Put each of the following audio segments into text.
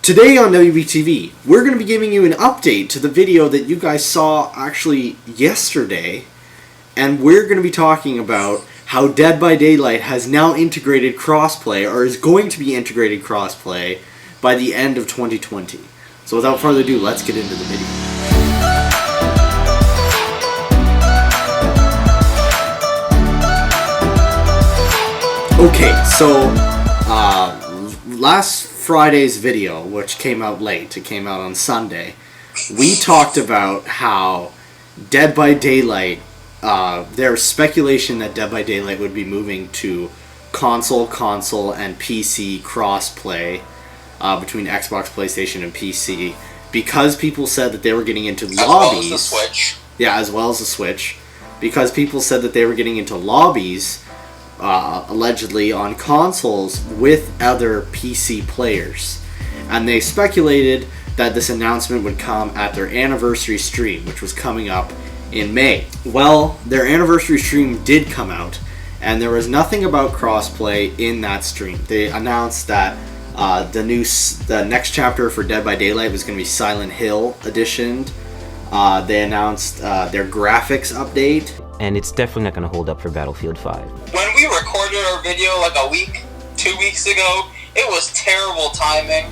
Today on WBTV, we're going to be giving you an update to the video that you guys saw actually yesterday, and we're going to be talking about how Dead by Daylight has now integrated crossplay, or is going to be integrated crossplay, by the end of 2020. So without further ado, let's get into the video. Okay, so last Friday's video, which came out late, it came out on Sunday, we talked about how Dead by Daylight, there was speculation that Dead by Daylight would be moving to console, and PC crossplay between Xbox, PlayStation, and PC, because people said that they were getting into lobbies. As well as the Switch. Yeah, as well as the Switch. Because people said that they were getting into lobbies, allegedly, on consoles with other PC players. And they speculated that this announcement would come at their anniversary stream, which was coming up in May. Well, their anniversary stream did come out, and there was nothing about crossplay in that stream. They announced that the next chapter for Dead by Daylight was going to be Silent Hill Edition. They announced their graphics update. And it's definitely not going to hold up for Battlefield 5. When we recorded our video like a week, 2 weeks ago, it was terrible timing.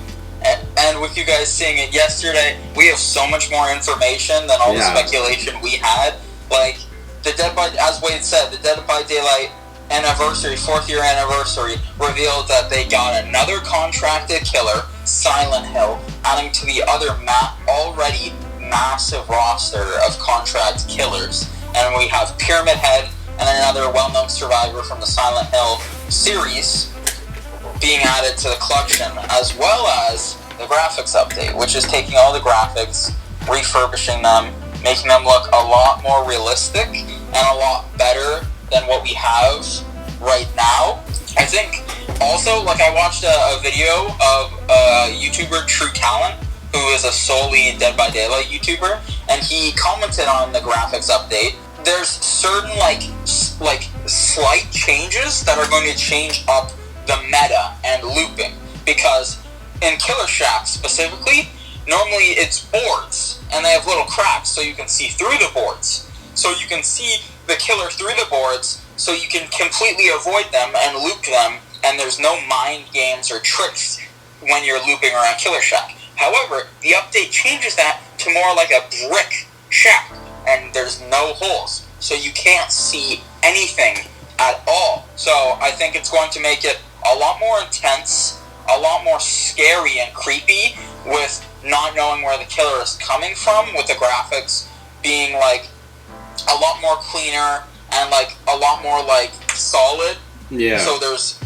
And with you guys seeing it yesterday, we have so much more information than all the speculation we had. Like, as Wade said, the Dead by Daylight anniversary, 4th year anniversary, revealed that they got another contracted killer, Silent Hill, adding to the other already massive roster of contract killers. And we have Pyramid Head and another well-known survivor from the Silent Hill series being added to the collection, as well as the graphics update, which is taking all the graphics, refurbishing them, making them look a lot more realistic and a lot better than what we have right now. I think also, like, I watched a video of YouTuber True Talent, who is a solely Dead by Daylight YouTuber, and he commented on the graphics update. There's certain like slight changes that are going to change up the meta and looping, because in Killer Shack specifically, normally it's boards, and they have little cracks so you can see through the boards. So you can see the killer through the boards, so you can completely avoid them and loop them, and there's no mind games or tricks when you're looping around Killer Shack. However, the update changes that to more like a brick shack, and there's no holes, so you can't see anything at all. So I think it's going to make it a lot more intense, a lot more scary and creepy, with not knowing where the killer is coming from, with the graphics being like a lot more cleaner and like a lot more like solid. Yeah. So there's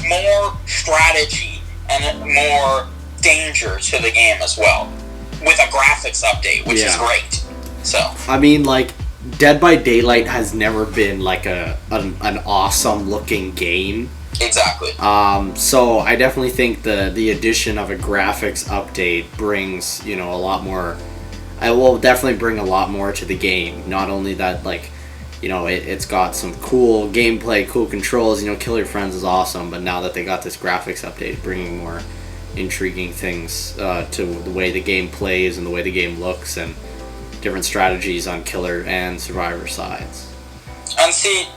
more strategy and more danger to the game as well, with a graphics update, which is great. So I mean, like, Dead by Daylight has never been like an awesome looking game. Exactly. So I definitely think the addition of a graphics update brings, a lot more. I will definitely bring a lot more to the game. Not only that, like, it's got some cool gameplay, cool controls. Kill Your Friends is awesome, but now that they got this graphics update, bringing more intriguing things to the way the game plays and the way the game looks, and different strategies on killer and survivor sides. And see,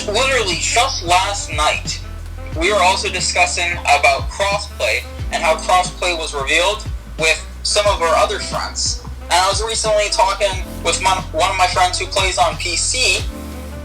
literally just last night, we were also discussing about crossplay and how crossplay was revealed with some of our other friends. And I was recently talking with one of my friends who plays on PC,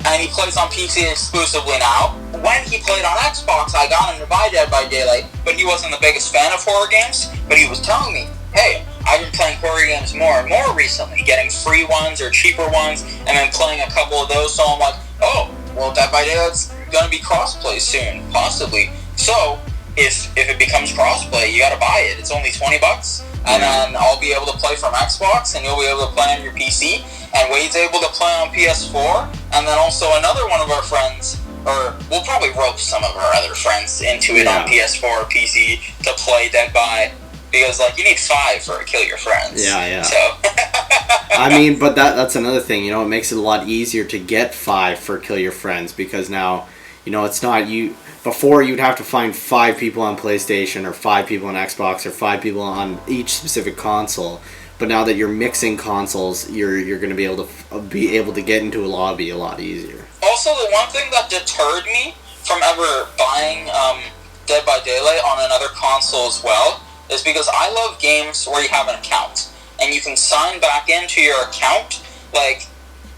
and he plays on PC exclusively now. When he played on Xbox, I got him to buy Dead by Daylight, but he wasn't the biggest fan of horror games. But he was telling me, hey, I've been playing horror games more and more recently, getting free ones or cheaper ones, and then playing a couple of those. So I'm like, oh, well, Dead by Daylight's going to be crossplay soon, possibly. So if it becomes crossplay, you got to buy it. It's only $20, and then I'll be able to play from Xbox, and you'll be able to play on your PC, and Wade's able to play on PS4, and then also another one of our friends, or we'll probably rope some of our other friends into it on PS4 or PC to play Dead by, because, like, you need 5 for a Kill Your Friends. Yeah. So I mean, but that's another thing, it makes it a lot easier to get 5 for Kill Your Friends, because now, it's not you. before you'd have to find 5 people on PlayStation or 5 people on Xbox or 5 people on each specific console. But now that you're mixing consoles, you're going to be able to get into a lobby a lot easier. Also, the one thing that deterred me from ever buying Dead by Daylight on another console as well is because I love games where you have an account and you can sign back into your account. Like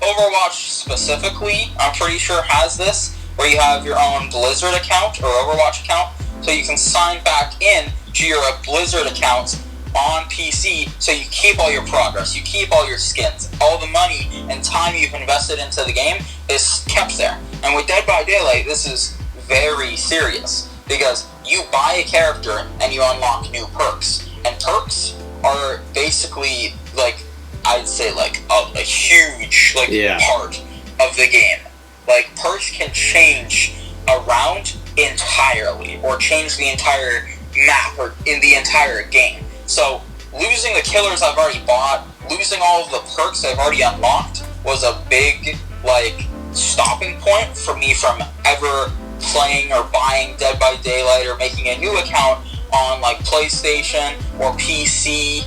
Overwatch specifically, I'm pretty sure has this, where you have your own Blizzard account or Overwatch account, so you can sign back in to your Blizzard account on PC, so you keep all your progress, you keep all your skins, all the money and time you've invested into the game is kept there. And with Dead by Daylight, this is very serious, because you buy a character and you unlock new perks. And perks are basically, like, I'd say, like, a huge, like, part of the game. Like, perks can change a round entirely, or change the entire map, or in the entire game. So, losing the killers I've already bought, losing all of the perks I've already unlocked, was a big, like, stopping point for me from ever playing or buying Dead by Daylight or making a new account on, like, PlayStation or PC.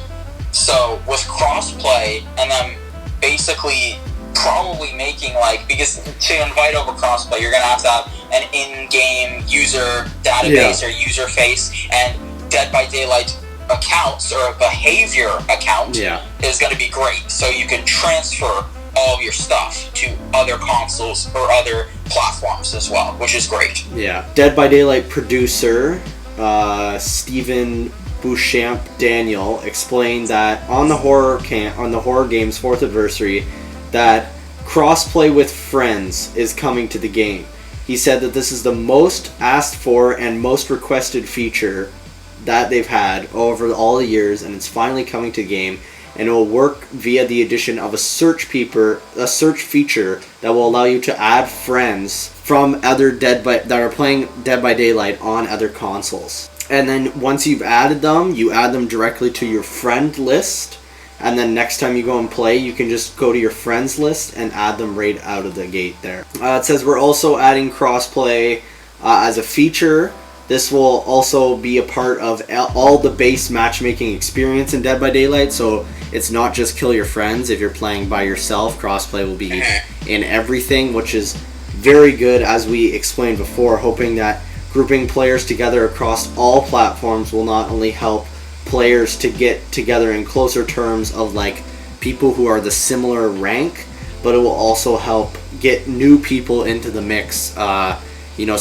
So, with crossplay, and then basically probably making, like, because to invite over crossplay, you're going to have an in-game user database or user face, and Dead by Daylight accounts or a behavior account is going to be great, so you can transfer all of your stuff to other consoles or other platforms as well, which is great. Yeah. Dead by Daylight producer Stephen Beauchamp Daniel explained that on the horror game's 4th anniversary that crossplay with friends is coming to the game. He said that this is the most asked for and most requested feature that they've had over all the years, and it's finally coming to the game, and it will work via the addition of a search feature that will allow you to add friends from other that are playing Dead by Daylight on other consoles. And then once you've added them, you add them directly to your friend list, and then next time you go and play, you can just go to your friends list and add them right out of the gate there. It says we're also adding crossplay as a feature. This will also be a part of all the base matchmaking experience in Dead by Daylight, so it's not just kill your friends. If you're playing by yourself, crossplay will be in everything, which is very good, as we explained before, hoping that grouping players together across all platforms will not only help players to get together in closer terms of, like, people who are the similar rank, but it will also help get new people into the mix, so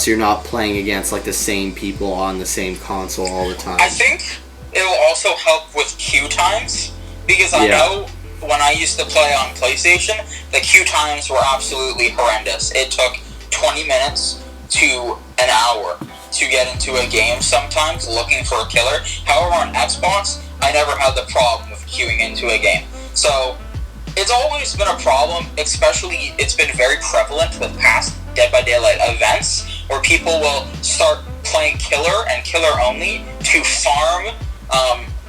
you're not playing against, like, the same people on the same console all the time. I think it will also help with queue times, because I know when I used to play on PlayStation, the queue times were absolutely horrendous. It took 20 minutes to an hour to get into a game sometimes looking for a killer. However, on Xbox, I never had the problem of queuing into a game. So, it's always been a problem, especially it's been very prevalent with past Dead by Daylight events, where people will start playing killer and killer only to farm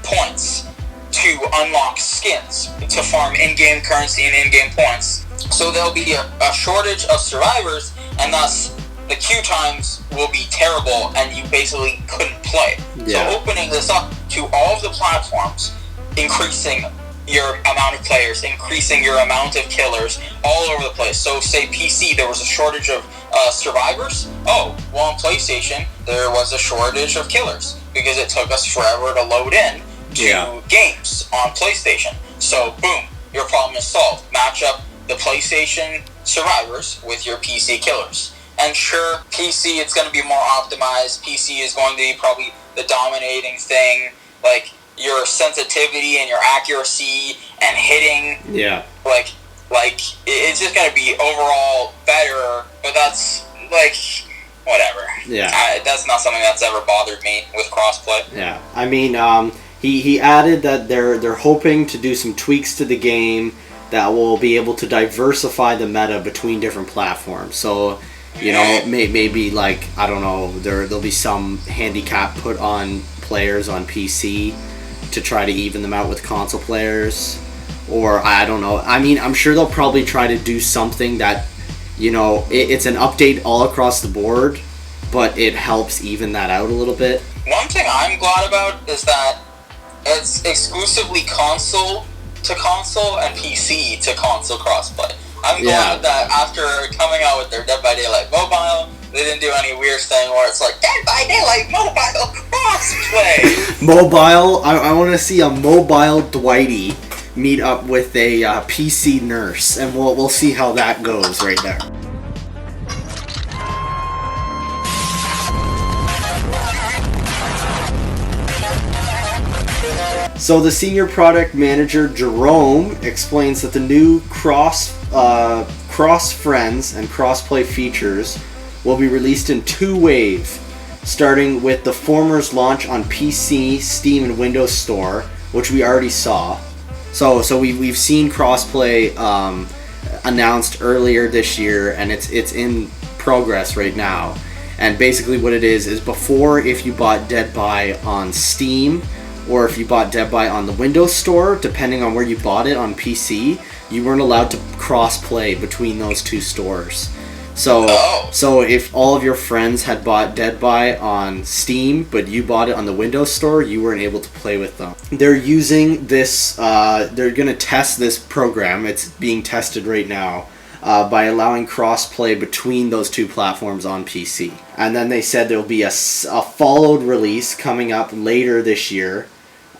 points, to unlock skins, to farm in-game currency and in-game points. So there'll be a shortage of survivors, and thus the queue times will be terrible, and you basically couldn't play. So opening this up to all of the platforms, increasing your amount of players, increasing your amount of killers all over the place. So say PC, there was a shortage of survivors. Oh, well, on PlayStation, there was a shortage of killers because it took us forever to load in to games on PlayStation. So boom, your problem is solved. Match up the PlayStation survivors with your PC killers. And sure, PC, it's going to be more optimized. PC is going to be probably the dominating thing. Like, your sensitivity and your accuracy and hitting. Yeah. Like it's just going to be overall better, but that's, like, whatever. Yeah. That's not something that's ever bothered me with crossplay. Yeah. I mean, he added that they're hoping to do some tweaks to the game that will be able to diversify the meta between different platforms. So, you know, maybe, like, I don't know, there'll be some handicap put on players on PC to try to even them out with console players, or I don't know. I mean, I'm sure they'll probably try to do something that, you know, it's an update all across the board, but it helps even that out a little bit. One thing I'm glad about is that it's exclusively console to console and PC to console crossplay. I'm glad that after coming out with their Dead by Daylight Mobile, they didn't do any weird thing where it's like, Dead by Daylight Mobile crossplay! Mobile, I want to see a mobile Dwighty meet up with a PC nurse, and we'll see how that goes right there. So the senior product manager, Jerome, explains that the new cross friends and crossplay features will be released in 2 waves, starting with the former's launch on PC, Steam, and Windows Store, which we already saw. So we've seen crossplay announced earlier this year, and it's in progress right now. And basically what it is before, if you bought Dead by on Steam, or if you bought Dead by on the Windows Store, depending on where you bought it on PC, you weren't allowed to cross-play between those 2 stores. So if all of your friends had bought Dead by on Steam, but you bought it on the Windows Store, you weren't able to play with them. They're using this, they're going to test this program, it's being tested right now, by allowing cross-play between those 2 platforms on PC. And then they said there'll be a followed release coming up later this year,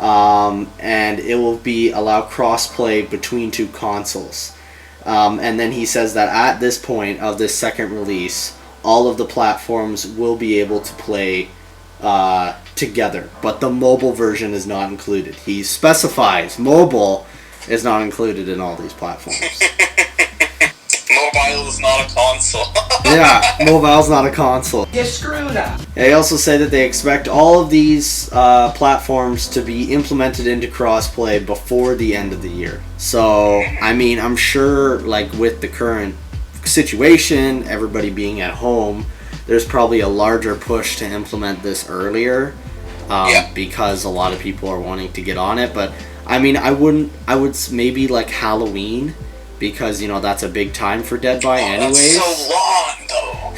and it will be allow cross-play between 2 consoles. And then he says that at this point of this second release, all of the platforms will be able to play together, but the mobile version is not included. He specifies mobile is not included in all these platforms. Mobile is not a console. Yeah, mobile's not a console. You screwed up. They also say that they expect all of these platforms to be implemented into crossplay before the end of the year. So, I mean, I'm sure, like, with the current situation, everybody being at home, there's probably a larger push to implement this earlier, because a lot of people are wanting to get on it. But, I mean, I would maybe, like, Halloween, because, you know, that's a big time for Dead by anyways. That's so long, though.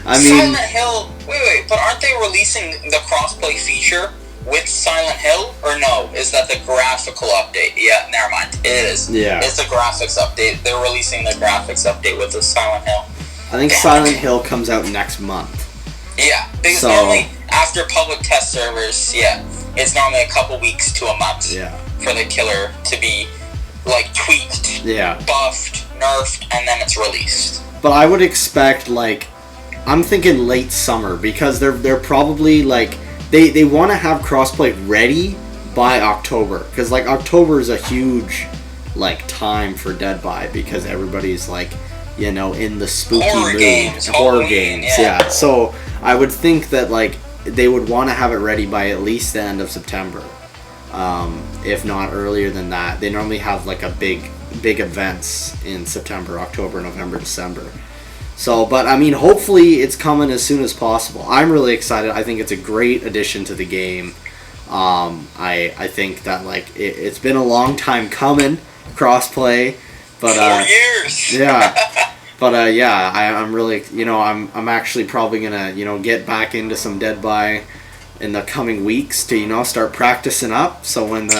I mean, Silent Hill. Wait, but aren't they releasing the crossplay feature with Silent Hill, or no? Is that the graphical update? Yeah, never mind. It is. Yeah. It's the graphics update. They're releasing the graphics update with the Silent Hill. I think Silent Hill comes out next month. Yeah, because normally after public test servers, it's normally a couple weeks to a month for the killer to be like tweaked, buffed, nerfed, and then it's released. But I would expect, like, I'm thinking late summer, because they're probably like they want to have crossplay ready by October, because like October is a huge like time for Dead by, because everybody's like, you know, in the spooky horror games. Yeah. So I would think that like they would want to have it ready by at least the end of September. If not earlier than that. They normally have like a big events in September, October, November, December. So, but I mean, hopefully it's coming as soon as possible. I'm really excited. I think it's a great addition to the game. I think that like it's been a long time coming, crossplay, but 4 years. Yeah. But I'm really, you know, I'm actually probably gonna, you know, get back into some Dead by in the coming weeks to, you know, start practicing up, so when the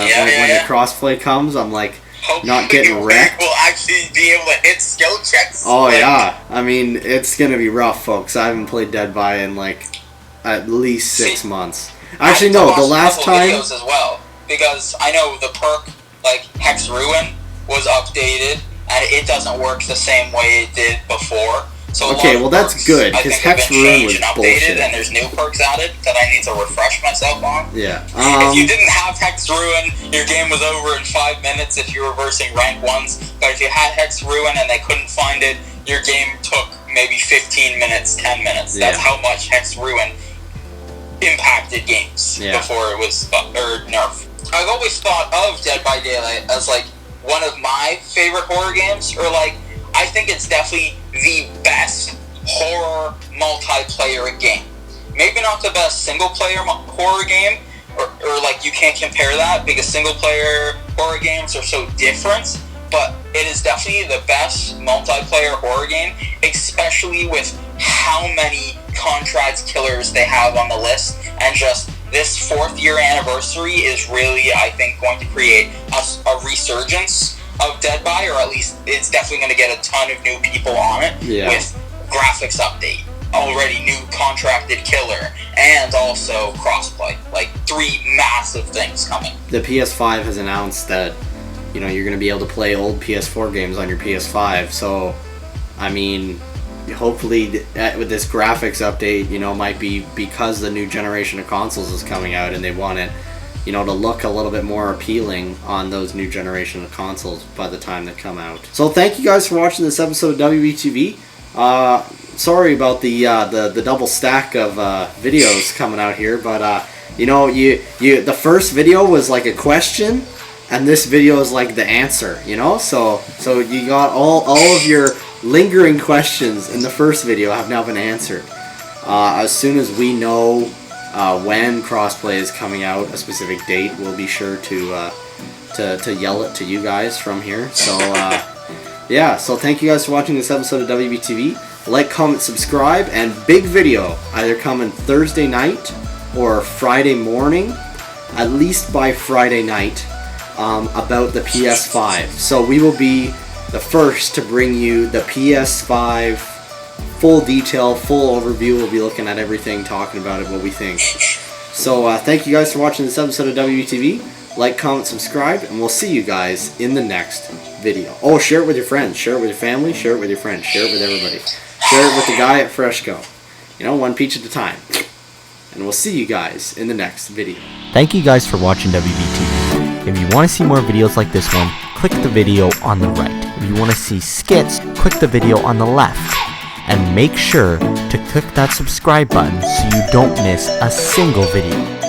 crossplay comes, I'm like not getting wrecked. We'll actually be able to hit skill checks. Oh yeah, I mean, it's gonna be rough, folks. I haven't played Dead by in like at least 6 months. Actually, no, the last time. Videos as well, because I know the perk like Hex Ruin was updated and it doesn't work the same way it did before. So okay, well that's good, because Hex Ruin was bullshit. And there's new perks added that I need to refresh myself on. Yeah. If you didn't have Hex Ruin, your game was over in 5 minutes if you were versing rank ones. But if you had Hex Ruin and they couldn't find it, your game took maybe 15 minutes, 10 minutes. That's how much Hex Ruin impacted games before it was nerfed. I've always thought of Dead by Daylight as like one of my favorite horror games, or like I think it's definitely the best horror multiplayer game. Maybe not the best single-player horror game, or like you can't compare that because single-player horror games are so different, but it is definitely the best multiplayer horror game, especially with how many contract killers they have on the list, and just this 4th year anniversary is really, I think, going to create a resurgence of Dead by, or at least it's definitely going to get a ton of new people on it with graphics update, already new contracted killer, and also crossplay. Like 3 massive things coming. The PS5 has announced that, you know, you're going to be able to play old PS4 games on your PS5. So, I mean, hopefully with this graphics update, you know, might be because the new generation of consoles is coming out and they want it, you know, to look a little bit more appealing on those new generation of consoles by the time they come out. So thank you guys for watching this episode of WBTV. Sorry about the double stack of videos coming out here, but you know, the first video was like a question, and this video is like the answer, you know. So you got all of your lingering questions in the first video have now been answered. As soon as we know when crossplay is coming out, a specific date, we'll be sure to yell it to you guys from here. So yeah, so thank you guys for watching this episode of WBTV. Like, comment, subscribe, and big video either coming Thursday night or Friday morning, at least by Friday night, about the PS5. So we will be the first to bring you the PS5 full detail, full overview. We'll be looking at everything, talking about it, what we think. So thank you guys for watching this episode of WBTV. Like, comment, subscribe, and we'll see you guys in the next video. Oh, share it with your friends, share it with your family, share it with your friends, share it with everybody. Share it with the guy at Freshco. You know, one peach at a time. And we'll see you guys in the next video. Thank you guys for watching WBTV. If you want to see more videos like this one, click the video on the right. If you want to see skits, click the video on the left. And make sure to click that subscribe button so you don't miss a single video.